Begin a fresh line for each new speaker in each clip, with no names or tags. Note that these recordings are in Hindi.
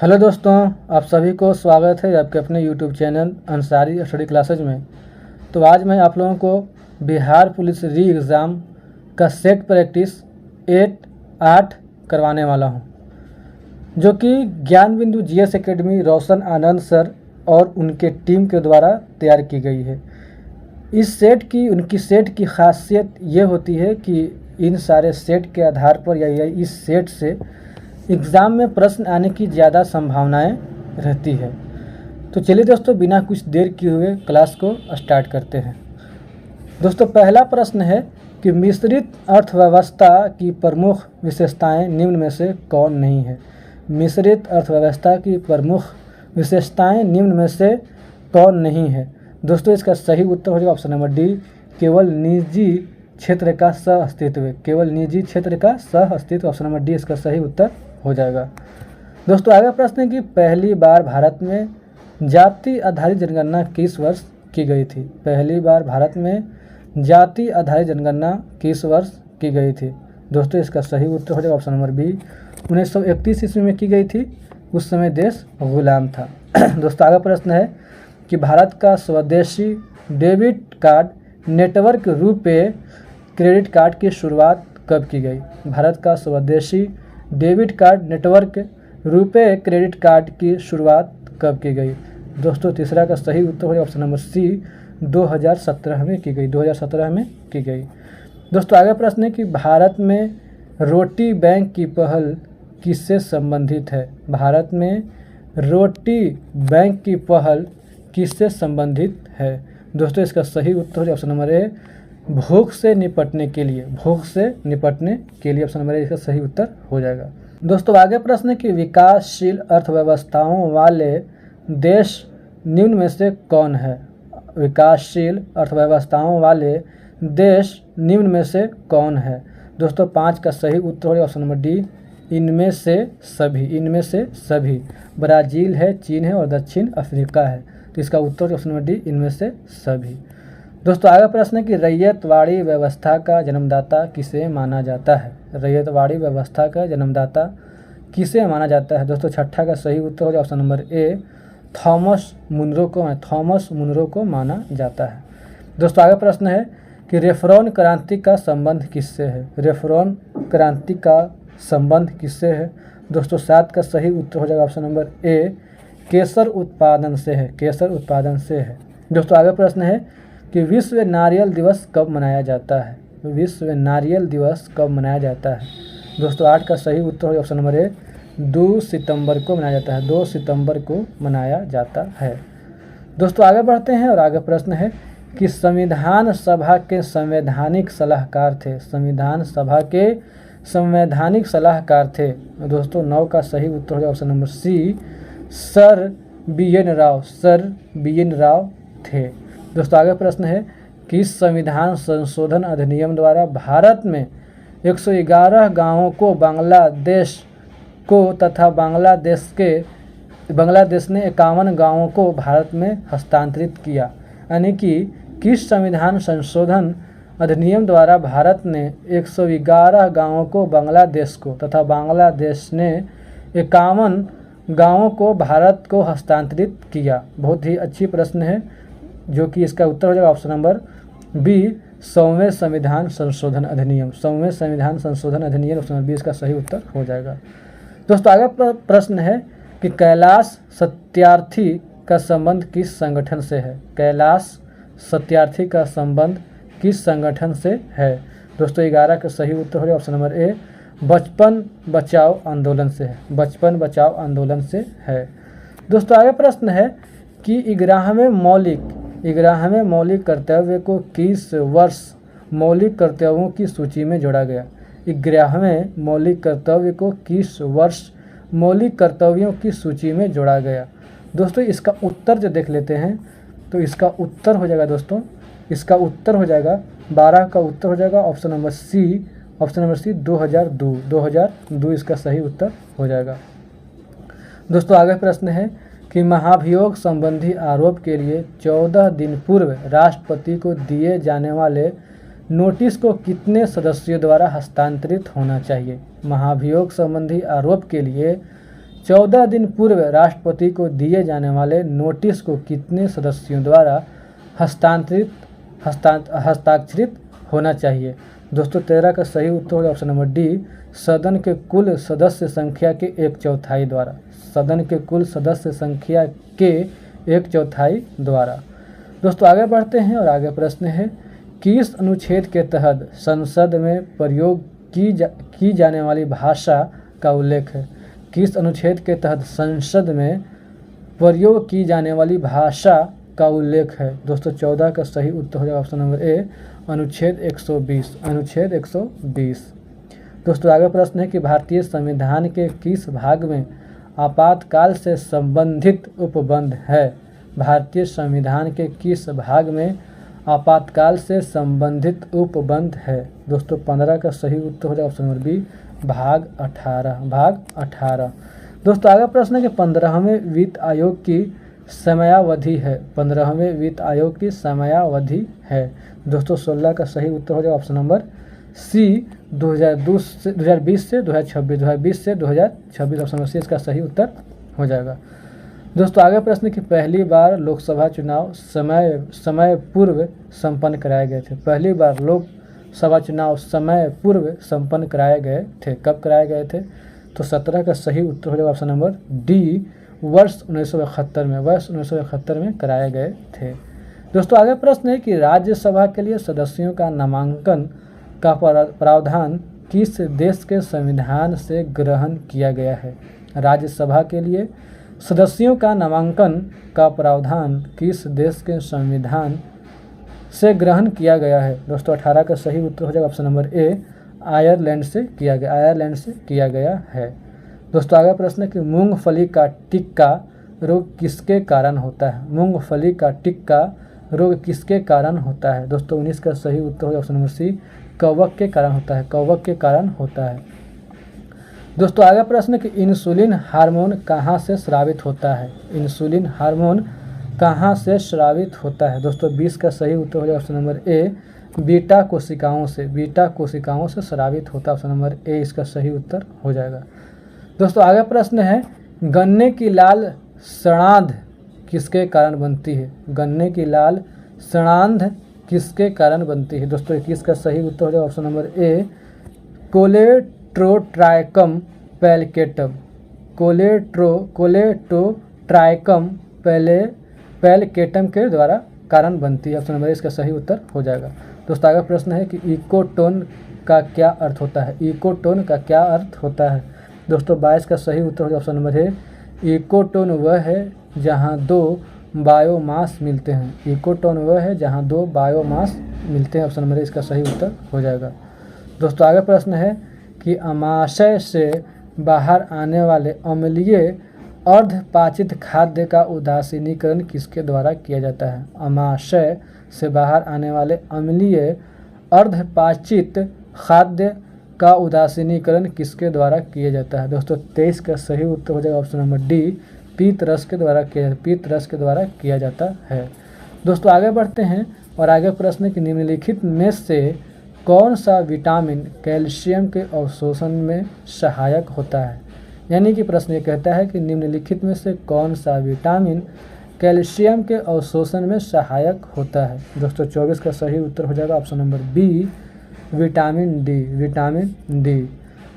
हेलो दोस्तों, आप सभी को स्वागत है आपके अपने YouTube channel Ansari study classes में। तो आज मैं आप लोगों को बिहार पुलिस री एग्ज़ाम का सेट प्रैक्टिस 8 करवाने वाला हूं, जो कि ज्ञान बिंदु जीएस एकेडमी रोशन आनंद सर और उनके टीम के द्वारा तैयार की गई है। उनकी सेट की खासियत ये होती है कि इन सारे सेट के आधार पर या इस सेट से एग्ज़ाम में प्रश्न आने की ज़्यादा संभावनाएं रहती है। तो चलिए दोस्तों, बिना कुछ देर किए हुए क्लास को स्टार्ट करते हैं। दोस्तों, पहला प्रश्न है कि मिश्रित अर्थव्यवस्था की प्रमुख विशेषताएं निम्न में से कौन नहीं है। मिश्रित अर्थव्यवस्था की प्रमुख विशेषताएं निम्न में से कौन नहीं है। दोस्तों, इसका सही उत्तर हो जाएगा ऑप्शन नंबर डी, केवल निजी क्षेत्र का सह अस्तित्व। केवल निजी क्षेत्र का सह अस्तित्व, ऑप्शन नंबर डी इसका सही उत्तर हो जाएगा। दोस्तों, आगे प्रश्न है कि पहली बार भारत में जाति आधारित जनगणना किस वर्ष की गई थी। पहली बार भारत में जाति आधारित जनगणना किस वर्ष की गई थी। दोस्तों, इसका सही उत्तर हो जाएगा ऑप्शन नंबर बी, 1931 ईस्वी में की गई थी। उस समय देश गुलाम था। दोस्तों, आगे प्रश्न है कि भारत का स्वदेशी debit card network RuPay credit card की शुरुआत कब की गई। भारत का स्वदेशी debit card network RuPay credit card की शुरुआत कब की गई। दोस्तों, तीसरा का सही उत्तर हो जाएगा ऑप्शन नंबर सी, 2017 में की गई। 2017 में की गई। दोस्तों, आगे प्रश्न है कि भारत में रोटी बैंक की पहल किससे संबंधित है। भारत में रोटी बैंक की पहल किससे संबंधित है। दोस्तों, इसका सही उत्तर हो जाएगा ऑप्शन नंबर ए, भूख से निपटने के लिए। भूख से निपटने के लिए, ऑप्शन नंबर ए इसका सही उत्तर हो जाएगा। दोस्तों, आगे प्रश्न है कि विकासशील अर्थव्यवस्थाओं वाले देश निम्न में से कौन है। विकासशील अर्थव्यवस्थाओं वाले देश निम्न में से कौन है। दोस्तों, 5 का सही उत्तर हो जाएगा ऑप्शन नंबर डी, इनमें से सभी। इनमें से सभी। ब्राज़ील है, चीन है और दक्षिण अफ्रीका है। तो इसका उत्तर ऑप्शन नंबर डी, इनमें से सभी। दोस्तों, आगे प्रश्न है कि रैयतवाड़ी व्यवस्था का जन्मदाता किसे माना जाता है। रैयतवाड़ी व्यवस्था का जन्मदाता किसे माना जाता है। दोस्तों, छठा का सही उत्तर हो जाए option number A, Thomas Munro को माना जाता है। दोस्तों, आगे प्रश्न है कि रेफरन क्रांति का संबंध किससे है। रेफरन क्रांति का संबंध किससे है। दोस्तों, 7 का सही उत्तर हो जाएगा ऑप्शन नंबर ए, केसर उत्पादन से है। केसर उत्पादन से है। दोस्तों, आगे प्रश्न है कि विश्व नारियल दिवस कब मनाया जाता है। विश्व नारियल दिवस कब मनाया जाता है। दोस्तों, 8 का सही उत्तर हो ऑप्शन नंबर ए, 2 सितंबर को मनाया जाता है। 2 सितंबर को मनाया जाता है। दोस्तों, आगे बढ़ते हैं और आगे प्रश्न है कि संविधान सभा के संवैधानिक सलाहकार थे। संविधान सभा के संवैधानिक सलाहकार थे। दोस्तों, 9 का सही उत्तर हो option number C, sir B N Rao थे। दोस्तों, आगे प्रश्न है कि संविधान संशोधन अधिनियम द्वारा भारत में 111 गांवों को बांग्लादेश को तथा बांग्लादेश ने 51 गांवों को भारत में हस्तांतरित किया। यानी कि किस संविधान संशोधन अधिनियम द्वारा भारत ने 111 गांवों को बांग्लादेश को तथा बांग्लादेश ने 51 गांवों को भारत को हस्तांतरित किया। बहुत ही अच्छी प्रश्न है, जो कि इसका उत्तर हो जाएगा ऑप्शन नंबर बी, 100वें संविधान संशोधन अधिनियम। 100वें संविधान संशोधन अधिनियम, ऑप्शन नंबर बी इसका सही उत्तर हो जाएगा। दोस्तों, आगे प्रश्न है कि कैलाश सत्यार्थी का संबंध किस संगठन से है। कैलाश सत्यार्थी का संबंध किस संगठन से है। दोस्तों, 11 का सही उत्तर हो जाएगा ऑप्शन नंबर ए, बचपन बचाओ आंदोलन से है। बचपन बचाओ आंदोलन से है। दोस्तों, आगे प्रश्न है कि 11वें मौलिक कर्तव्य को किस वर्ष मौलिक कर्तव्यों की सूची में जोड़ा गया। 11वें मौलिक कर्तव्य को किस वर्ष मौलिक कर्तव्यों की सूची में जोड़ा गया। दोस्तों, इसका उत्तर जो देख लेते हैं, तो इसका उत्तर हो जाएगा दोस्तों, इसका उत्तर हो जाएगा 12 का उत्तर हो जाएगा ऑप्शन नंबर सी, 2002 इसका सही उत्तर हो जाएगा। दोस्तों, आगे प्रश्न है कि महाभियोग संबंधी आरोप के लिए 14 दिन पूर्व राष्ट्रपति को दिए जाने वाले नोटिस को कितने सदस्यों द्वारा हस्तांतरित होना चाहिए। महाभियोग संबंधी आरोप के लिए 14 दिन पूर्व राष्ट्रपति को दिए जाने वाले नोटिस को कितने सदस्यों द्वारा हस्ताक्षरित होना चाहिए? दोस्तों 13 का सही उत्तर होगा ऑप्शन नंबर डी, सदन के कुल सदस्य संख्या के 1/4 द्वारा। सदन के कुल सदस्य संख्या के 1/4 द्वारा। दोस्तों आगे बढ़ते हैं और आगे प्रश्न है, किस अनुच्छेद के तहत संसद में प्रयोग की जाने वाली भाषा का उल्लेख है? किस अनुच्छेद के तहत संसद में प्रयोग की जाने वाली भाषा का उल्लेख है? दोस्तों 14 का सही उत्तर हो जाएगा ऑप्शन नंबर ए, अनुच्छेद 120। अनुच्छेद 120। दोस्तों आगे प्रश्न है कि भारतीय संविधान के किस भाग में आपातकाल से संबंधित उपबंध है? भारतीय संविधान के किस भाग में आपातकाल से संबंधित उपबंध है? दोस्तों 15 का सही उत्तर हो जाएगा ऑप्शन नंबर बी, भाग 18। भाग 18। दोस्तों आगे प्रश्न है कि 15वें वित्त आयोग की समयावधि है। 15वें वित्त आयोग की समयावधि है। दोस्तों 16 का सही उत्तर हो जाएगा ऑप्शन नंबर सी, 2020 से 2026। 2020 से 2026 ऑप्शन नंबर सी इसका सही उत्तर हो जाएगा। दोस्तों आगे प्रश्न कि पहली बार लोकसभा चुनाव समय पूर्व संपन्न कराए गए थे। पहली बार लोकसभा चुनाव समय पूर्व संपन्न कराए गए थे। कब कराए गए थे? तो 17 का सही उत्तर हो जाएगा ऑप्शन नंबर डी, वर्ष 1971 में। वर्ष 1971 में कराए गए थे। दोस्तों आगे प्रश्न है कि राज्यसभा के लिए सदस्यों का नामांकन का प्रावधान किस देश के संविधान से ग्रहण किया गया है? राज्यसभा के लिए सदस्यों का नामांकन का प्रावधान किस देश के संविधान से ग्रहण किया गया है? दोस्तों 18 का सही उत्तर हो जाएगा ऑप्शन नंबर ए, आयरलैंड से किया गया। आयरलैंड से किया गया है। दोस्तों आगे प्रश्न है कि मूंगफली का टिक्का रोग किसके कारण होता है? मूंगफली का टिक्का रोग किसके कारण होता है? दोस्तों 19 का सही उत्तर हो जाएगा ऑप्शन नंबर सी, कवक के कारण होता है। कवक के कारण होता है। दोस्तों आगे प्रश्न कि इंसुलिन हार्मोन कहाँ से स्रावित होता है? इंसुलिन हार्मोन कहाँ से स्रावित होता है? दोस्तों 20 का सही उत्तर हो जाएगा ऑप्शन नंबर ए, बीटा कोशिकाओं से। बीटा कोशिकाओं से स्रावित होता है। ऑप्शन नंबर ए इसका सही उत्तर हो जाएगा। दोस्तों आगे प्रश्न है, गन्ने की लाल सड़ांध किसके कारण बनती है? गन्ने की लाल सड़ांध किसके कारण बनती है? दोस्तों 21 का सही उत्तर हो जाएगा ऑप्शन नंबर ए, कोलेटोट्राइकम पैलिकेटम। कोलेटोट्राइकम पैलिकेटम के द्वारा कारण बनती है। ऑप्शन नंबर ए इसका सही उत्तर हो जाएगा। दोस्तों आगे प्रश्न है कि इकोटोन का क्या अर्थ होता है? इकोटोन का क्या अर्थ होता है? दोस्तों 22 का सही उत्तर हो जाएगा ऑप्शन नंबर ए, इकोटोन वह है जहाँ दो बायोमास मिलते हैं। इकोटोन वह है जहाँ दो बायोमास मिलते हैं। ऑप्शन नंबर ए इसका सही उत्तर हो जाएगा। दोस्तों आगे प्रश्न है कि अमाशय से बाहर आने वाले अम्लीय अर्धपाचित खाद्य का उदासीनीकरण किसके द्वारा किया जाता है? अमाशय से बाहर आने वाले अम्लीय अर्धपाचित खाद्य का उदासीनीकरण किसके द्वारा किया जाता है? दोस्तों 23 का सही उत्तर हो जाएगा ऑप्शन नंबर डी, पीत रस के द्वारा किया जाता है। दोस्तों आगे बढ़ते हैं और आगे प्रश्न कि निम्नलिखित में से कौन सा विटामिन कैल्शियम के अवशोषण में सहायक होता है? यानी कि प्रश्न ये कहता है कि निम्नलिखित में से कौन सा विटामिन कैल्शियम के अवशोषण में सहायक होता है? दोस्तों 24 का सही उत्तर हो जाएगा option number B, vitamin D. Vitamin D.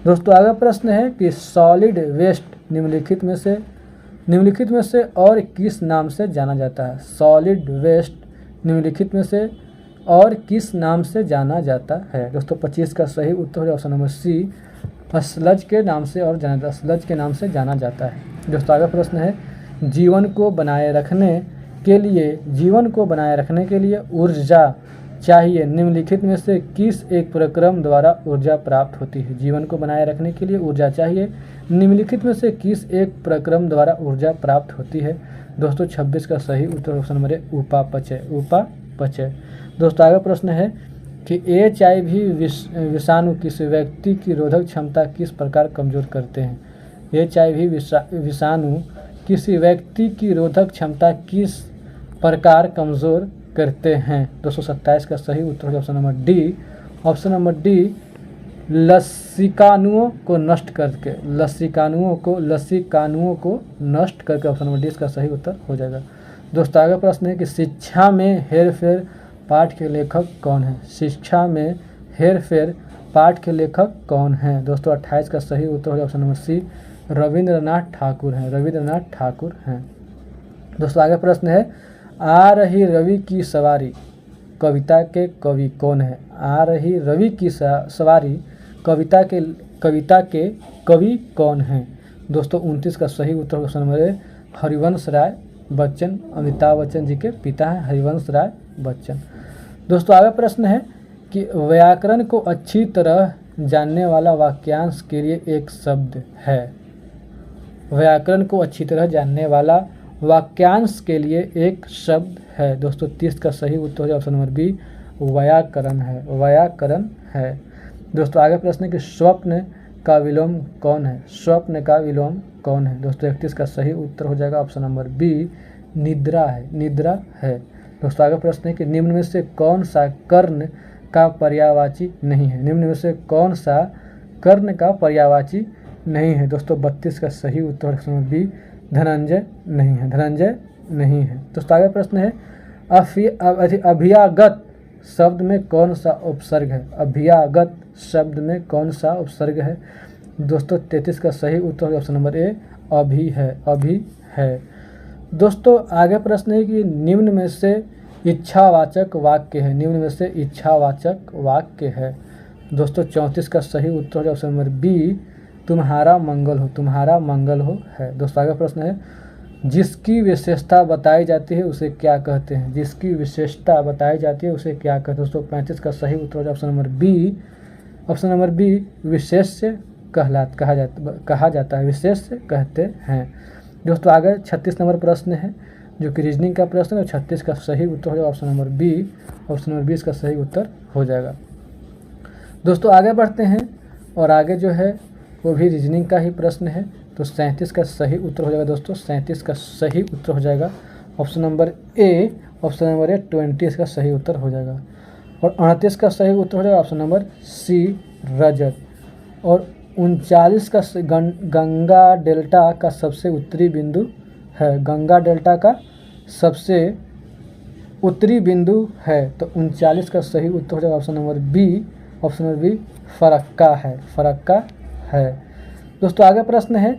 दोस्तों आगे प्रश्न है कि सॉलिड वेस्ट निम्नलिखित में से और किस नाम से जाना जाता है? सॉलिड वेस्ट निम्नलिखित में से और किस नाम से जाना जाता है? दोस्तों 25 का सही उत्तर हो जाएगा ऑप्शन नंबर सी, स्लज के नाम से जाना जाता है। दोस्तों आगे प्रश्न है, जीवन को बनाए रखने के लिए ऊर्जा चाहिए, निम्नलिखित में से किस एक प्रक्रम द्वारा ऊर्जा प्राप्त होती है? जीवन को बनाए रखने के लिए ऊर्जा चाहिए, निम्नलिखित में से किस एक प्रक्रम द्वारा ऊर्जा प्राप्त होती है? दोस्तों 26 का सही उत्तर ऑप्शन नंबर ए, उपापचय। दोस्तों आगे प्रश्न है कि HIV विषाणु किस व्यक्ति की रोधक क्षमता किस प्रकार कमजोर करते हैं? HIV विषाणु किसी व्यक्ति की रोधक क्षमता किस प्रकार कमजोर करते हैं? 227 का सही उत्तर है option number D. Option number D, लसिकानुओं को नष्ट करके, लसिकानुओं को नष्ट करके। ऑप्शन नंबर डी इसका सही उत्तर हो जाएगा। दोस्तों आगे प्रश्न है कि शिक्षा में हेरफेर पाठ के लेखक कौन है? शिक्षा में हेरफेर पाठ के लेखक कौन हैं? दोस्तों 28 का सही उत्तर हो जाएगा option number C, Rabindranath Thakur हैं, रविंद्रनाथ ठाकुर हैं। दोस्तों आगे प्रश्न है, आ रही रवि की सवारी कविता के कवि कौन है? आ रही रवि की सवारी कविता के कवि कौन हैं? दोस्तों 29 का सही उत्तर ऑप्शन नंबर ए, हरिवंश राय बच्चन, अमिताभ बच्चन जी के पिता हैं हरिवंश राय बच्चन। दोस्तों आगे प्रश्न है कि व्याकरण को अच्छी तरह जानने वाला वाक्यांश के लिए एक शब्द है। व्याकरण को अच्छी तरह जानने वाला वाक्यांश के लिए एक शब्द है। दोस्तों 30 का सही उत्तर हो जाए ऑप्शन नंबर बी, व्याकरण है, व्याकरण है। दोस्तों आगे प्रश्न है कि स्वप्न का विलोम कौन है? स्वप्न का विलोम कौन है? दोस्तों 31 का सही उत्तर हो जाएगा ऑप्शन नंबर बी, निद्रा है, निद्रा है। दोस्तों आगे प्रश्न है कि निम्न में से कौन सा कर्ण का पर्यायवाची नहीं है? निम्न में से कौन सा कर्ण का पर्यायवाची नहीं है? दोस्तों 32 का सही उत्तर ऑप्शन नंबर बी, धनंजय नहीं है, धनंजय नहीं है। दोस्तों आगे प्रश्न है, अभियागत शब्द में कौन सा उपसर्ग है? अभियागत शब्द में कौन सा उपसर्ग है? दोस्तों 33 का सही उत्तर ऑप्शन नंबर ए, अभी है, अभी है। दोस्तों आगे प्रश्न है कि निम्न में से इच्छावाचक वाक्य है, निम्न में से इच्छावाचक वाक्य है। दोस्तों 34 का सही उत्तर ऑप्शन नंबर बी, तुम्हारा मंगल हो, तुम्हारा मंगल हो है। दोस्तों आगे प्रश्न है, जिसकी विशेषता बताई जाती है उसे क्या कहते हैं? जिसकी विशेषता बताई जाती है उसे क्या कहते हैं? दोस्तों 35 का सही उत्तर option number B, option number B, विशेष्य कहा जाता है, विशेष्य कहते हैं। दोस्तों आगे 36 नंबर प्रश्न है जो कि रीजनिंग का प्रश्न है, 36 का सही उत्तर हो जाएगा option number B, option number 20 का सही उत्तर हो जाएगा। दोस्तों आगे बढ़ते हैं और आगे जो है वो भी रीजनिंग का ही प्रश्न है, तो 37 का सही उत्तर हो जाएगा। दोस्तों 37 का सही उत्तर हो जाएगा option number A, option number ए 20 का सही उत्तर हो जाएगा। और 38 का सही उत्तर हो जाएगा ऑप्शन नंबर सी, रजत। और 39 का गंगा डेल्टा का सबसे उत्तरी बिंदु है, गंगा डेल्टा का सबसे उत्तरी बिंदु है, तो 39 का सही उत्तर हो जाएगा option number B, option number B, Farakka है, फरक्का है। दोस्तों आगे प्रश्न है,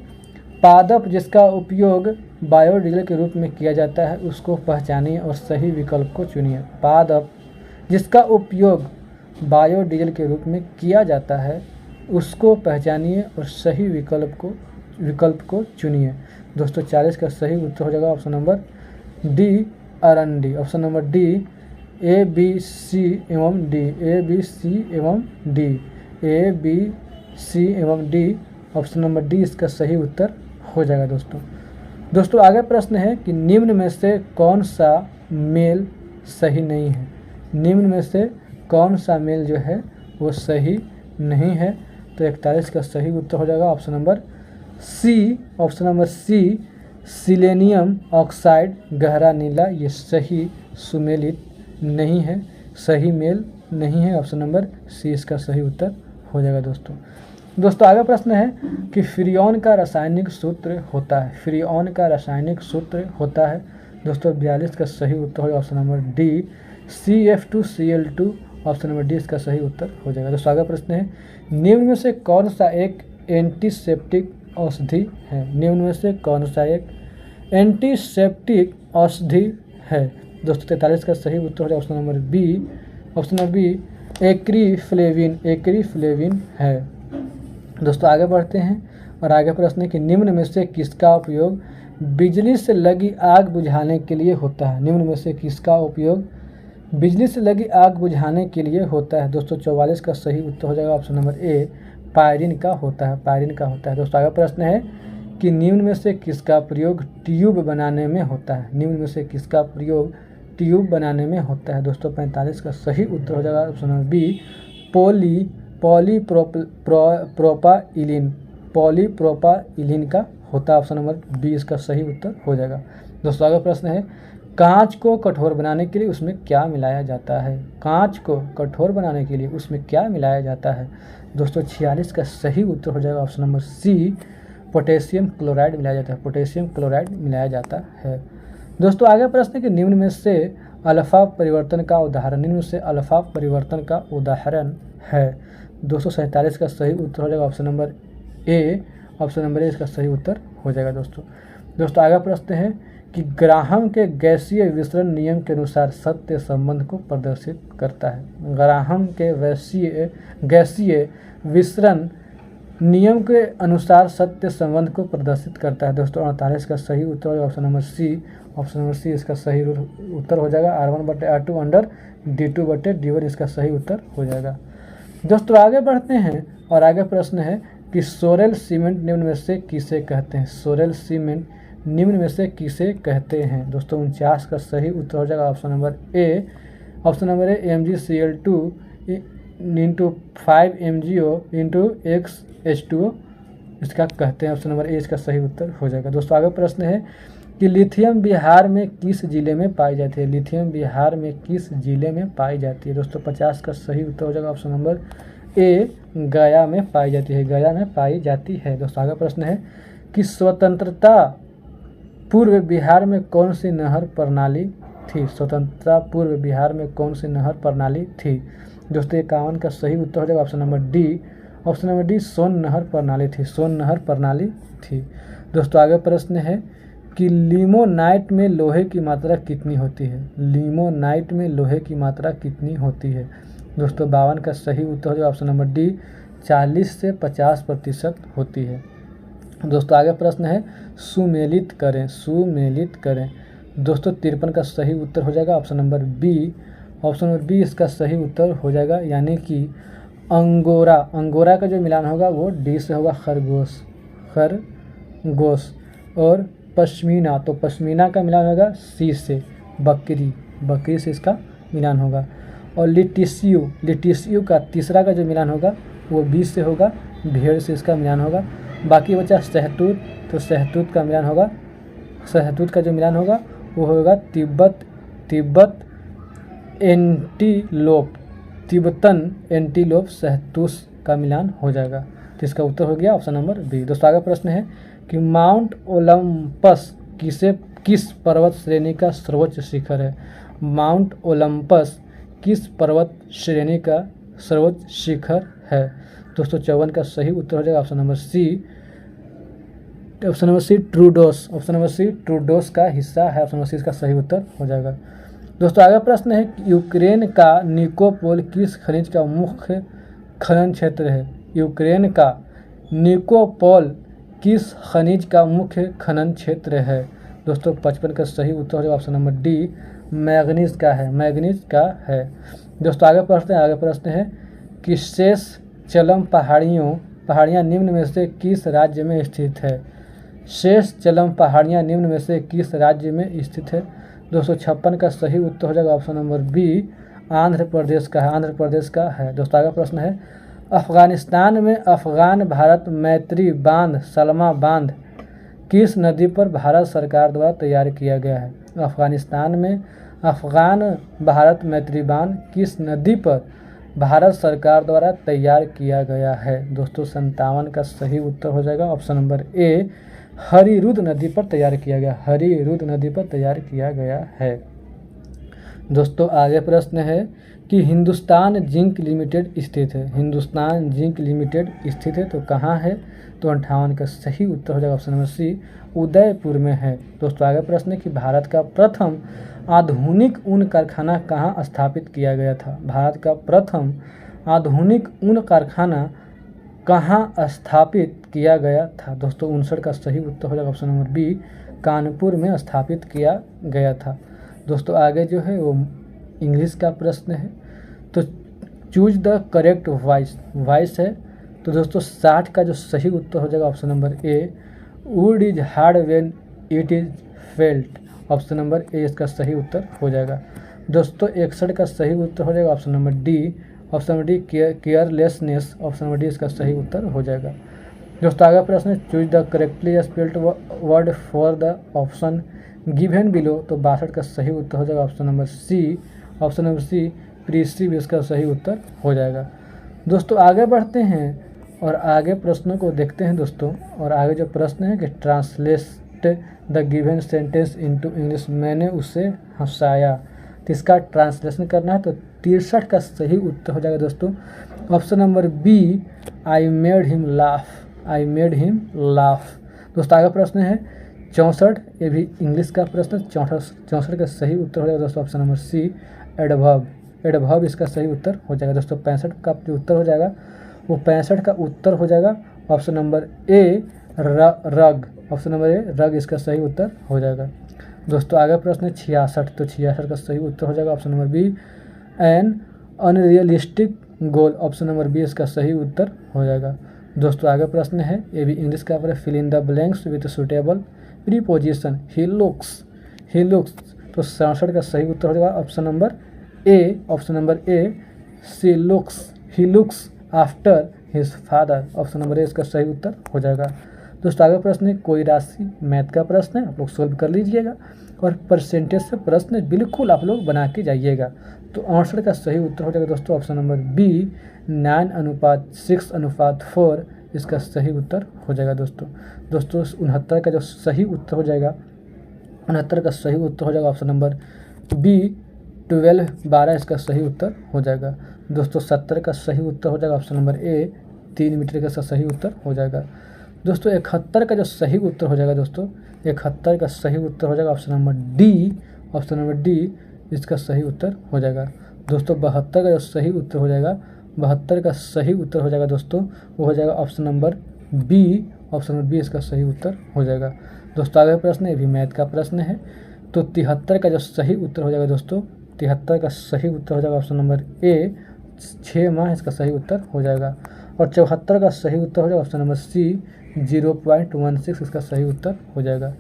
पादप जिसका उपयोग बायोडीजल के रूप में किया जाता है उसको पहचानिए और सही विकल्प को चुनिए। पादप जिसका उपयोग बायोडीजल के रूप में किया जाता है उसको पहचानिए और सही विकल्प को चुनिए। दोस्तों 40 का सही उत्तर हो जाएगा ऑप्शन नंबर डी, अरंडी, option number D, A B C एवं डी, ए बी सी एवं डी, ए बी सी एवं डी, ऑप्शन नंबर डी इसका सही उत्तर हो जाएगा। दोस्तों आगे प्रश्न है कि निम्न में से कौन सा मेल सही नहीं है? निम्न में से कौन सा मेल जो है वो सही नहीं है? तो 41 का सही उत्तर हो जाएगा option number C, option number C, selenium oxide गहरा नीला, ये सही सुमेलित नहीं है, सही मेल नहीं है, ऑप्शन नंबर सी इसका सही उत्तर हो जाएगा। दोस्तों आगे प्रश्न है कि फ्रीऑन का रासायनिक सूत्र होता है, फ्रीऑन का रासायनिक सूत्र होता है। दोस्तों 42 का सही उत्तर होगा option number D, CF2Cl2, option number D इसका सही उत्तर हो जाएगा। दोस्तों आगे प्रश्न है, निम्न में से कौन सा एक एंटीसेप्टिक औषधि है? निम्न में से कौन सा एक एंटीसेप्टिक औषधि है? दोस्तों 43 का सही उत्तर हो जाएगा option number B, option number B, acriflavine, acriflavine है। दोस्तों आगे बढ़ते हैं और आगे प्रश्न है कि निम्न में से किसका उपयोग बिजली से लगी आग बुझाने के लिए होता है? निम्न में से किसका उपयोग बिजली से लगी आग बुझाने के लिए होता है? दोस्तों 44 का सही उत्तर हो जाएगा ऑप्शन नंबर ए, पायरिन का होता है, पायरिन का होता है। दोस्तों आगे प्रश्न है कि निम्न में से किसका प्रयोग ट्यूब बनाने में होता है? निम्न में से किसका प्रयोग ट्यूब बनाने में होता है? दोस्तों 45 का सही उत्तर हो जाएगा option number B, polypropylene, polypropylene का होता है, ऑप्शन नंबर बी इसका सही उत्तर हो जाएगा। दोस्तों आगे प्रश्न है कांच को कठोर बनाने के लिए उसमें क्या मिलाया जाता है? कांच को कठोर बनाने के लिए उसमें क्या मिलाया जाता है? दोस्तों 46 का सही उत्तर हो जाएगा option number C, potassium chloride मिलाया जाता है। पोटेशियम क्लोराइड मिलाया जाता है। दोस्तों आगे प्रश्न है कि निम्न में से अल्फा परिवर्तन का उदाहरण, निम्न में से अल्फा परिवर्तन का उदाहरण है। 247 का सही उत्तर हो जाएगा option number A. Option number A इसका सही उत्तर हो जाएगा। दोस्तों आगे प्रश्न है कि ग्राहम के गैसीय विसरण नियम के अनुसार सत्य संबंध को प्रदर्शित करता है। ग्राहम के गैसीय विसरण नियम के अनुसार सत्य संबंध को प्रदर्शित करता है। दोस्तों 48 का सही उत्तर होगा option number C. Option number C इसका सही उत्तर हो जाएगा। R1/R2 अंडर D2/D1 इसका सही उत्तर हो जाएगा। दोस्तों आगे बढ़ते हैं और आगे प्रश्न है कि सोरेल सीमेंट निम्न में से किसे कहते हैं? सोरेल सीमेंट निम्न में से किसे कहते हैं? दोस्तों 49 का सही उत्तर हो जाएगा option number A. Option number A MgCl2 × 5 MgO × XH2O इसका कहते हैं। ऑप्शन नंबर ए इसका सही उत्तर हो जाएगा। दोस्तों आगे प्रश्न है कि लिथियम बिहार में किस जिले में पाई जाती है? लिथियम बिहार में किस जिले में पाई जाती है? दोस्तों 50 का सही उत्तर हो जाएगा ऑप्शन नंबर ए, गया में पाई जाती है। गया में पाई जाती है। दोस्तों आगे प्रश्न है कि स्वतंत्रता पूर्व बिहार में कौन सी नहर प्रणाली थी? स्वतंत्रता पूर्व बिहार में कौन सी नहर प्रणाली थी? दोस्तों 51 का सही उत्तर हो जाएगा option number D. Option number D Son नहर प्रणाली थी। सोन नहर प्रणाली थी। दोस्तों आगे प्रश्न है कि लिमोनाइट में लोहे की मात्रा कितनी होती है? लिमोनाइट में लोहे की मात्रा कितनी होती है? दोस्तों 52 का सही उत्तर हो जाएगा ऑप्शन नंबर डी, 40 से 50% होती है। दोस्तों आगे प्रश्न है सुमेलित करें, सुमेलित करें। दोस्तों 53 का सही उत्तर हो जाएगा option number B. Option number B इसका सही उत्तर हो जाएगा, यानी कि अंगोरा, अंगोरा का जो मिलान होगा वो डी से होगा, खरगोश, खरगोश। और पश्मीना, तो पश्मीना का मिलान होगा सी से, बकरी, बकरी से इसका मिलान होगा। और लिटिसियो, लिटिसियो का तीसरा का जो मिलान होगा वो बी से होगा, भेड़ से इसका मिलान होगा। बाकी बचा शहतूत, तो शहतूत का मिलान होगा, शहतूत का जो मिलान होगा वो होगा तिब्बत एंटीलोप, तिब्बतन एंटीलोप शहतूत का मिलान हो जाएगा। तो इसका उत्तर हो गया ऑप्शन नंबर बी। दोस्तों आगे प्रश्न है कि माउंट ओलंपस किस पर्वत श्रेणी का सर्वोच्च शिखर है? माउंट ओलंपस किस पर्वत श्रेणी का सर्वोच्च शिखर है? दोस्तों 54 का सही उत्तर हो जाएगा option number C. Option number C Troodos, option number C Troodos का हिस्सा है। ऑप्शन नंबर सी इसका सही उत्तर हो जाएगा। दोस्तों आगे प्रश्न है कि यूक्रेन का निकोपोल किस खनिज का मुख्य खनन क्षेत्र है? यूक्रेन का निकोपोल किस खनिज का मुख्य खनन क्षेत्र है? दोस्तों 55 का सही उत्तर हो जाएगा ऑप्शन नंबर डी, मैग्नीज का है, मैग्नीज का है। दोस्तों आगे प्रश्न है कि शेषचलम पहाड़ियाँ निम्न में से किस राज्य में स्थित है? शेषचलम पहाड़ियाँ निम्न में से किस राज्य में स्थित है? 256 का सही उत्तर हो जाएगा option number B, Andhra Pradesh का है, आंध्र प्रदेश का है। दोस्तों आगे प्रश्न है अफगानिस्तान में अफगान भारत मैत्री बांध, सलमा बांध किस नदी पर भारत सरकार द्वारा तैयार किया गया है? अफगानिस्तान में अफगान भारत मैत्री बांध किस नदी पर भारत सरकार द्वारा तैयार किया गया है? दोस्तों 57 का सही उत्तर हो जाएगा ऑप्शन नंबर ए, हरिरुद नदी पर तैयार किया गया, हरिरुद नदी पर तैयार किया गया है। दोस्तों आगे प्रश्न है कि हिंदुस्तान जिंक लिमिटेड स्थित है, हिंदुस्तान जिंक लिमिटेड स्थित है तो कहाँ है? तो 58 का सही उत्तर हो जाएगा ऑप्शन नंबर सी, उदयपुर में है। दोस्तों आगे प्रश्न है कि भारत का प्रथम आधुनिक ऊन कारखाना कहाँ स्थापित किया गया था? भारत का प्रथम आधुनिक ऊन कारखाना कहाँ स्थापित किया गया था? दोस्तों 59 का सही उत्तर हो जाएगा ऑप्शन नंबर बी, कानपुर में स्थापित किया गया था। दोस्तों आगे जो है वो इंग्लिश का प्रश्न है, तो चूज द करेक्ट वॉइस है। तो दोस्तों 60 का जो सही उत्तर हो जाएगा option number A, would is hard when it is felt. Option number A इसका सही उत्तर हो जाएगा। दोस्तों 61 का सही उत्तर हो जाएगा option number D, option number D carelessness. Option number D इसका सही उत्तर हो जाएगा। दोस्तों आगे प्रश्न है, choose the correctly spelled word for the option given below. तो 62 का सही उत्तर हो जाएगा option number C. Option number C perceive इसका सही उत्तर हो जाएगा। दोस्तों आगे बढ़ते हैं और आगे प्रश्नों को देखते हैं दोस्तों। और आगे जो प्रश्न है कि translate the given sentence into English, मैंने उसे हंसाया। तो इसका ट्रांसलेशन करना है। तो 63 का सही उत्तर हो जाएगा दोस्तों option number B, I made him laugh. I made him laugh. दोस्तों आगे प्रश्न है 64, ये भी इंग्लिश का प्रश्न। 64 का सही उत्तर हो जाएगा दोस्तों option number C, adverb. Adverb इसका सही उत्तर हो जाएगा दोस्तों। 65 का जो उत्तर हो जाएगा वो 65 का उत्तर हो जाएगा ऑप्शन नंबर ए, रग। ऑप्शन नंबर ए, रग इसका सही उत्तर हो जाएगा। दोस्तों आगे प्रश्न है 66। तो 66 का सही उत्तर हो जाएगा option number B, an unrealistic goal. Option number B इसका सही उत्तर हो जाएगा। दोस्तों आगे प्रश्न है, ये भी इंग्लिश का पर, fill in the blanks with suitable preposition. He looks. He looks. तो 67 का सही उत्तर हो जाएगा option number A. Option number A, she looks. He looks after his father. Option number A इसका सही उत्तर हो जाएगा। दोस्तों आगे प्रश्न है, कोई राशि, मैथ का प्रश्न है, आप लोग सोल्व कर लीजिएगा और परसेंटेज से प्रश्न बिल्कुल आप लोग बना के जाइएगा। तो 68 का सही उत्तर हो जाएगा दोस्तों ऑप्शन नंबर बी, 9:6:4 इसका सही उत्तर हो जाएगा दोस्तों। 69 का जो सही उत्तर हो जाएगा, 69 का सही उत्तर हो जाएगा ऑप्शन नंबर बी, 12 इसका सही उत्तर हो जाएगा। दोस्तों 70 का सही उत्तर हो जाएगा ऑप्शन नंबर ए, 3 मीटर का सही उत्तर हो जाएगा। दोस्तों 71 का जो सही उत्तर हो जाएगा दोस्तों, 71 का सही उत्तर हो जाएगा option number D. Option number D इसका सही उत्तर हो जाएगा। दोस्तों 72 का जो सही उत्तर हो जाएगा, 72 का सही उत्तर हो जाएगा दोस्तों, वो हो जाएगा option number B. Option number B इसका सही उत्तर हो जाएगा। दोस्तों आगे प्रश्न, ये भी मैथ का प्रश्न है। तो 73 का जो सही उत्तर हो जाएगा दोस्तों, 73 का सही उत्तर हो जाएगा ऑप्शन नंबर ए, 6 माह इसका सही उत्तर हो जाएगा। और 74 का सही उत्तर हो जाएगा ऑप्शन नंबर सी, 0.16 इसका सही उत्तर हो जाएगा।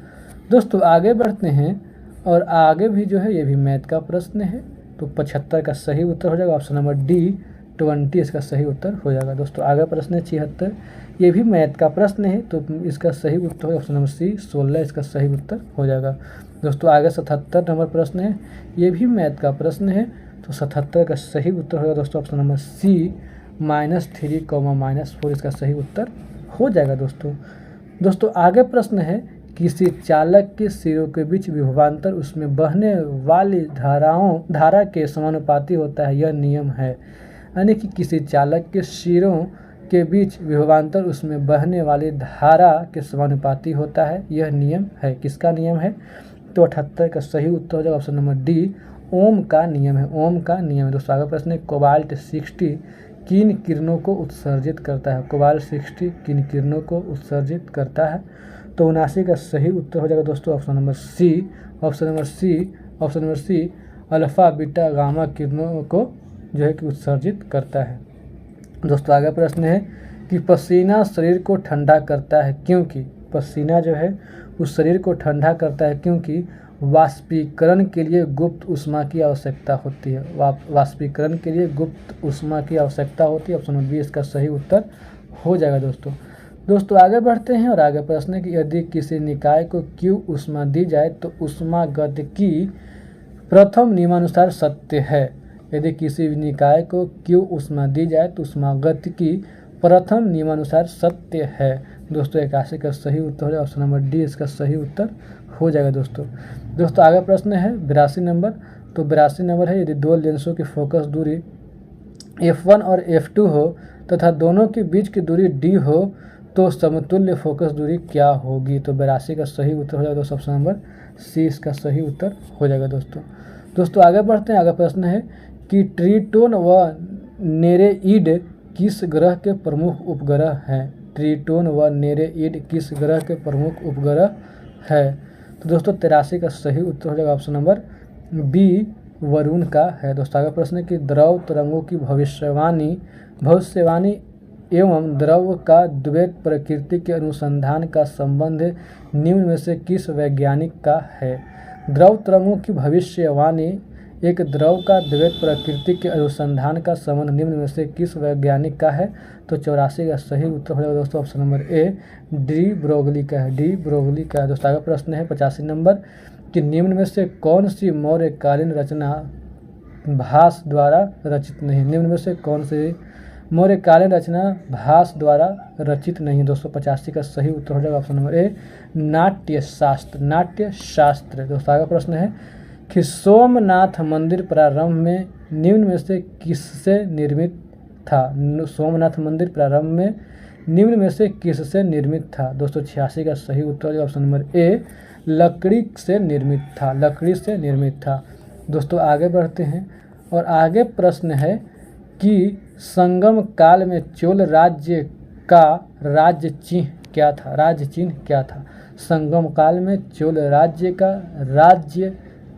दोस्तों आगे बढ़ते हैं और आगे भी जो है ये भी मैथ का प्रश्न है। तो 75 का सही उत्तर हो जाएगा ऑप्शन नंबर डी, 20 इसका सही उत्तर हो जाएगा। दोस्तों आगे प्रश्न है 76, ये भी मैथ का प्रश्न है। तो इसका सही उत्तर है ऑप्शन नंबर सी, 16 इसका सही उत्तर हो जाएगा। दोस्तों आगे 77 नंबर प्रश्न है, ये भी मैथ का प्रश्न है। तो 77 का सही उत्तर होगा दोस्तों ऑप्शन नंबर सी, -3, -4 इसका सही उत्तर हो जाएगा दोस्तों आगे प्रश्न है, किसी चालक के सिरों के बीच विभवांतर उसमें बहने वाली धारा के समानुपाती होता है, यह नियम है। यानी कि किसी चालक के सिरों के बीच विभवांतर उसमें बहने वाली धारा के समानुपाती होता है, यह नियम है। किसका नियम है? तो 78 का सही उत्तर हो जाएगा ऑप्शन नंबर डी, ओम का नियम है। ओम का नियम है। दोस्तों आगे प्रश्न है, कोबाल्ट 60 किन किरणों को उत्सर्जित करता है? कोबाल्ट 60 किन किरणों को उत्सर्जित करता है? तो 79 का सही उत्तर हो जाएगा दोस्तों option number C. Option number C alpha beta gamma किरणों को जो है कि उत्सर्जित करता है। दोस्तों आगे प्रश्न है कि पसीना शरीर को ठंडा करता है क्योंकि पसीना जो है उस शरीर को ठंडा करता है क्योंकि वाष्पीकरण के लिए गुप्त ऊष्मा की आवश्यकता होती है। वाष्पीकरण के लिए गुप्त ऊष्मा की आवश्यकता होती है। ऑप्शन नंबर बी इसका सही उत्तर हो जाएगा दोस्तों आगे बढ़ते हैं और आगे प्रश्न है कि यदि किसी निकाय को Q ऊष्मा दी जाए तो ऊष्मागतिकी प्रथम नियमानुसार सत्य है। यदि किसी निकाय को Q ऊष्मा दी जाए तो ऊष्मागतिकी प्रथम नियमानुसार सत्य है। दोस्तों 81 का सही उत्तर हो जाएगा ऑप्शन नंबर डी इसका सही उत्तर हो जाएगा दोस्तों आगे प्रश्न है 82 नंबर। तो 82 नंबर है, यदि दो लेंसों की फोकस दूरी f1 और f2 हो तथा दोनों के बीच की दूरी d हो तो समतुल्य फोकस दूरी क्या होगी? तो 82 का सही उत्तर हो जाएगा दोस्तों ऑप्शन नंबर सी इसका सही उत्तर हो जाएगा दोस्तों आगे बढ़ते हैं। आगे प्रश्न है कि ट्रिटोन व नेरेइड किस ग्रह के प्रमुख उपग्रह हैं? ट्रिटोन व नेरेइड किस ग्रह के प्रमुख उपग्रह है? तो दोस्तों 83 का सही उत्तर हो जाएगा ऑप्शन नंबर बी, वरुण का है। दोस्तों आगे प्रश्न है कि द्रव तरंगों की भविष्यवाणी एवं द्रव का द्वैत प्रकृति के अनुसंधान का संबंध निम्न में से किस वैज्ञानिक का है? द्रव तरंगों की भविष्यवाणी एक द्रव का द्वैत प्रकृति के अनुसंधान का संबंध निम्न में से किस वैज्ञानिक का है? तो 84 का सही उत्तर हो जाएगा दोस्तों ऑप्शन नंबर ए, डी ब्रोगली का है। डी ब्रोगली का है। दोस्तों आगे प्रश्न है 85 नंबर कि निम्न में से कौन सी मौर्यकालीन रचना भास द्वारा रचित नहीं? निम्न में से कौन सी मौर्यकालीन रचना भास द्वारा रचित नहीं? 285 का सही उत्तर हो जाएगा ऑप्शन नंबर ए, नाट्य शास्त्र। नाट्य शास्त्र। दोस्तों आगे प्रश्न है कि सोमनाथ मंदिर प्रारंभ में निम्न में से किससे निर्मित था? सोमनाथ मंदिर प्रारंभ में निम्न में से किससे निर्मित था? 286 का सही उत्तर ऑप्शन नंबर ए, लकड़ी से निर्मित था। लकड़ी से निर्मित था। दोस्तों आगे बढ़ते हैं और आगे प्रश्न है कि संगम काल में चोल राज्य का राज्य चिन्ह क्या था? राज्य चिन्ह क्या था? संगम काल में चोल राज्य का राज्य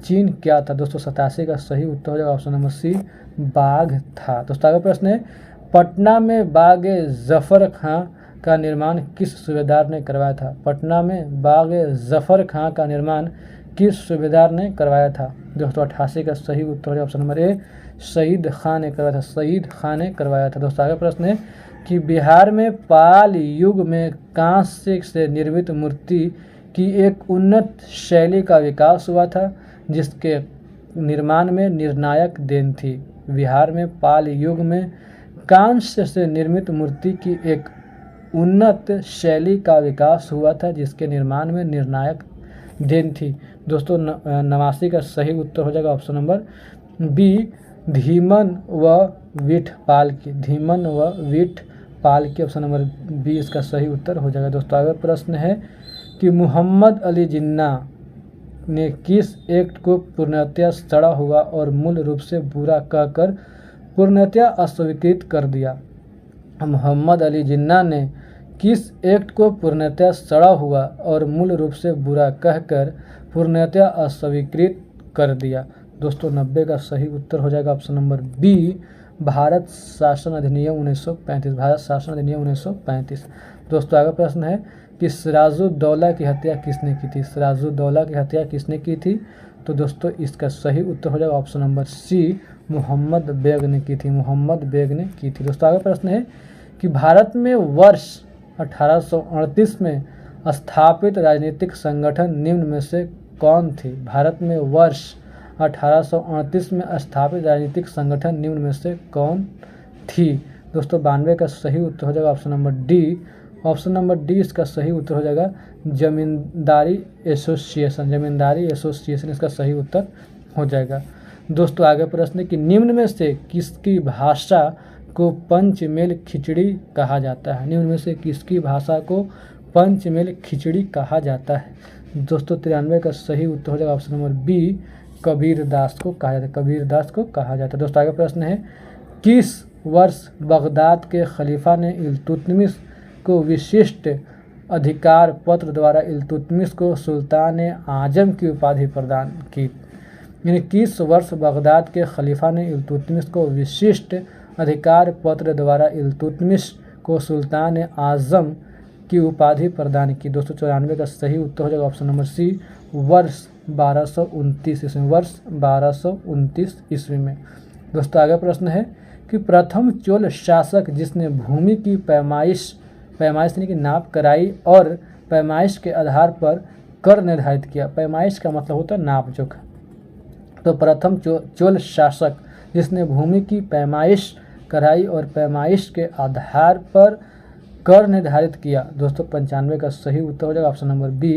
चिन्ह क्या था? 287 का सही उत्तर हो जाएगा ऑप्शन नंबर सी, बाघ था। दोस्तों आगे प्रश्न है पटना में बाग जफर खां का निर्माण किस सूबेदार ने करवाया था? पटना में बाग जफर खां का निर्माण किस सूबेदार ने करवाया था? 288 का सही उत्तर है ऑप्शन नंबर ए, शहीद खान ने करवाया था। शहीद खान ने करवाया था। दोस्तों आगे प्रश्न है कि बिहार में पाल युग में कांस्य से निर्मित मूर्ति की एक उन्नत शैली का विकास हुआ था जिसके निर्माण में निर्णायक देन थी। बिहार में पाल युग में कांस्य से निर्मित मूर्ति की एक उन्नत शैली का विकास हुआ था जिसके निर्माण में निर्णायक देन थी। दोस्तों 89 का सही उत्तर हो जाएगा ऑप्शन नंबर बी, धीमन व विठपाल की। धीमन व विठपाल की ऑप्शन नंबर बी इसका सही उत्तर हो जाएगा। दोस्तों आगे प्रश्न है कि मोहम्मद अली जिन्ना ने किस एक्ट को पूर्णतया सड़ा हुआ और मूल रूप से बुरा कहकर पूर्णतया अस्वीकृत कर दिया? मोहम्मद अली जिन्ना ने किस एक्ट को पूर्णतया सड़ा हुआ और मूल रूप से बुरा कहकर पूर्णतया अस्वीकृत कर दिया? दोस्तों 90 का सही उत्तर हो जाएगा ऑप्शन नंबर बी, भारत शासन अधिनियम 1935। भारत शासन अधिनियम 1935। दोस्तों आगे प्रश्न है कि सिराजुद्दौला की हत्या किसने की थी? सिराजुद्दौला की हत्या किसने की थी? तो दोस्तों इसका सही उत्तर हो जाएगा option number C, Mohammad Beg ने की थी। मोहम्मद बेग ने की थी। दोस्तों आगे प्रश्न है कि भारत में वर्ष 1838 में स्थापित राजनीतिक संगठन निम्न में से कौन थी? भारत में वर्ष 1838 में स्थापित राजनीतिक संगठन निम्न में से कौन थी? दोस्तों 92 का सही उत्तर हो जाएगा option number D. Option number D इसका सही उत्तर हो जाएगा जमींदारी एसोसिएशन। जमींदारी एसोसिएशन इसका सही उत्तर हो जाएगा। दोस्तों आगे प्रश्न कि निम्न में से किसकी भाषा को पंचमेल खिचड़ी कहा जाता है? निम्न में से किसकी भाषा को पंचमेल खिचड़ी कहा जाता है? दोस्तों 93 का सही उत्तर हो जाएगा option number B, Kabir Das को कहा जाता है। कबीर दास को कहा जाता है। दोस्तों आगे प्रश्न है किस वर्ष बगदाद के खलीफा ने इल्तुतमिश को विशिष्ट अधिकार पत्र द्वारा इल्तुतमिश को सुल्तान आजम की उपाधि प्रदान की? यानी किस वर्ष बगदाद के खलीफा ने इल्तुतमिश को विशिष्ट अधिकार पत्र द्वारा इल्तुतमिश को सुल्तान आजम की उपाधि प्रदान की? 294 का सही उत्तर हो जाएगा ऑप्शन नंबर सी, वर्ष 1229 ईस्वी। वर्ष 1229 ईस्वी में। दोस्तों आगे प्रश्न है कि प्रथम चोल शासक जिसने भूमि की पैमाइश यानी कि नाप कराई और पैमाइश के आधार पर कर निर्धारित किया। पैमाइश का मतलब होता है नाप जोखा। तो प्रथम चोल शासक जिसने भूमि की पैमाइश कराई और पैमाइश के आधार पर कर निर्धारित किया? दोस्तों 95 का सही उत्तर हो जाएगा ऑप्शन नंबर बी,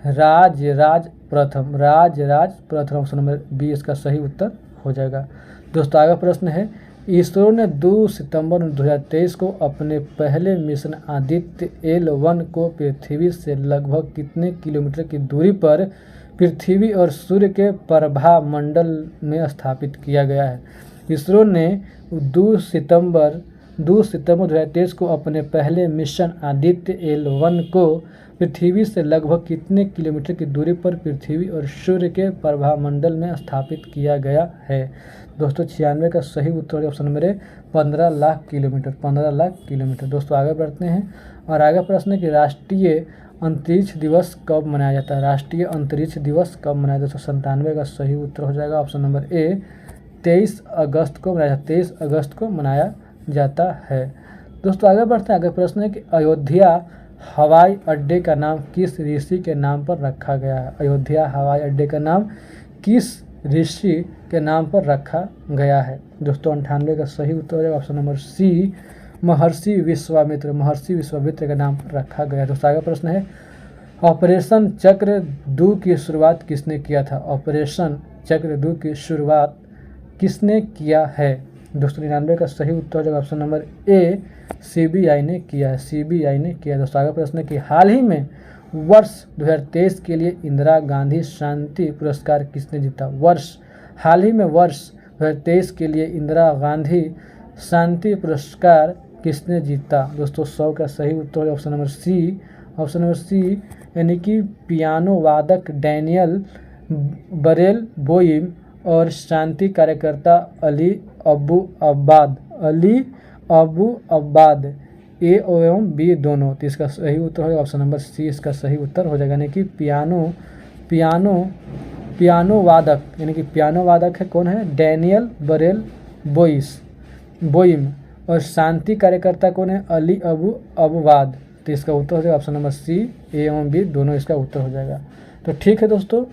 राजराज प्रथम। राजराज प्रथम ऑप्शन नंबर बी इसका सही उत्तर हो जाएगा। दोस्तों आगे प्रश्न है इसरो ने 2 सितंबर 2023 को अपने पहले मिशन आदित्य L1 को पृथ्वी से लगभग कितने किलोमीटर की दूरी पर पृथ्वी और सूर्य के प्रभा मंडल में स्थापित किया गया है? इसरो ने 2 सितंबर 2023 को अपने पहले मिशन आदित्य L1 को पृथ्वी से लगभग कितने किलोमीटर की दूरी पर पृथ्वी और सूर्य के प्रभामंडल में स्थापित किया गया है? दोस्तों 96 का सही उत्तर option number 15 lakh kilometre. 15 lakh kilometre. दोस्तों आगे बढ़ते हैं और आगे प्रश्न है कि राष्ट्रीय अंतरिक्ष दिवस कब मनाया जाता है? राष्ट्रीय अंतरिक्ष दिवस कब मनाया जाता है? 97 का सही उत्तर हो जाएगा ऑप्शन नंबर ए 23 अगस्त को मनाया 23 अगस्त को मनाया जाता है। दोस्तों आगे बढ़ते हैं। आगे प्रश्न है कि अयोध्या हवाई अड्डे का नाम किस ऋषि के नाम पर रखा गया है? अयोध्या हवाई अड्डे का नाम किस ऋषि के नाम पर रखा गया है? दोस्तों 98 का सही उत्तर हो जाएगा ऑप्शन नंबर सी महर्षि विश्वामित्र। महर्षि विश्वामित्र के नाम पर रखा गया है। दोस्तों आगे प्रश्न है ऑपरेशन चक्रव्यूह की शुरुआत किसने किया था? ऑपरेशन चक्रव्यूह की शुरुआत किसने किया है? दोस्तों 99 का सही उत्तर हो जाएगा ऑप्शन नंबर ए सीबीआई ने किया है। सीबीआई ने किया। दोस्तों आगे प्रश्न है कि हाल ही में वर्ष 2023 के लिए इंदिरा गांधी शांति पुरस्कार किसने जीता? हाल ही में वर्ष 2023 के लिए इंदिरा गांधी शांति पुरस्कार किसने जीता? दोस्तों 100 का सही उत्तर है option number C. Option number C यानी कि पियानो वादक डैनियल बरेल बोइम और शांति कार्यकर्ता अली अबू अब्बाद ए एवं बी दोनों। तो इसका सही उत्तर होगा ऑप्शन नंबर सी। इसका सही उत्तर हो जाएगा यानी कि पियानो वादक यानी कि पियानो वादक है कौन है? डैनियल बरेल बोइम और शांति कार्यकर्ता कौन है? अली अब्बाद। तो इसका उत्तर हो जाएगा ऑप्शन नंबर सी। ए एवं बी दोनों इसका उत्तर हो जाएगा। तो ठीक है दोस्तों,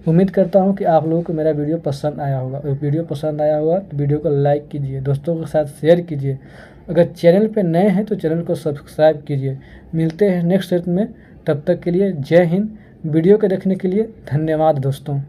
उम्मीद करता हूँ कि आप लोगों को मेरा वीडियो पसंद आया होगा। अगर वीडियो पसंद आया होगा तो वीडियो को लाइक कीजिए, दोस्तों के साथ शेयर कीजिए। अगर चैनल पे नए हैं तो चैनल को सब्सक्राइब कीजिए। मिलते हैं नेक्स्ट सेट में, तब तक के लिए जय हिंद। वीडियो को देखने के लिए धन्यवाद दोस्तों।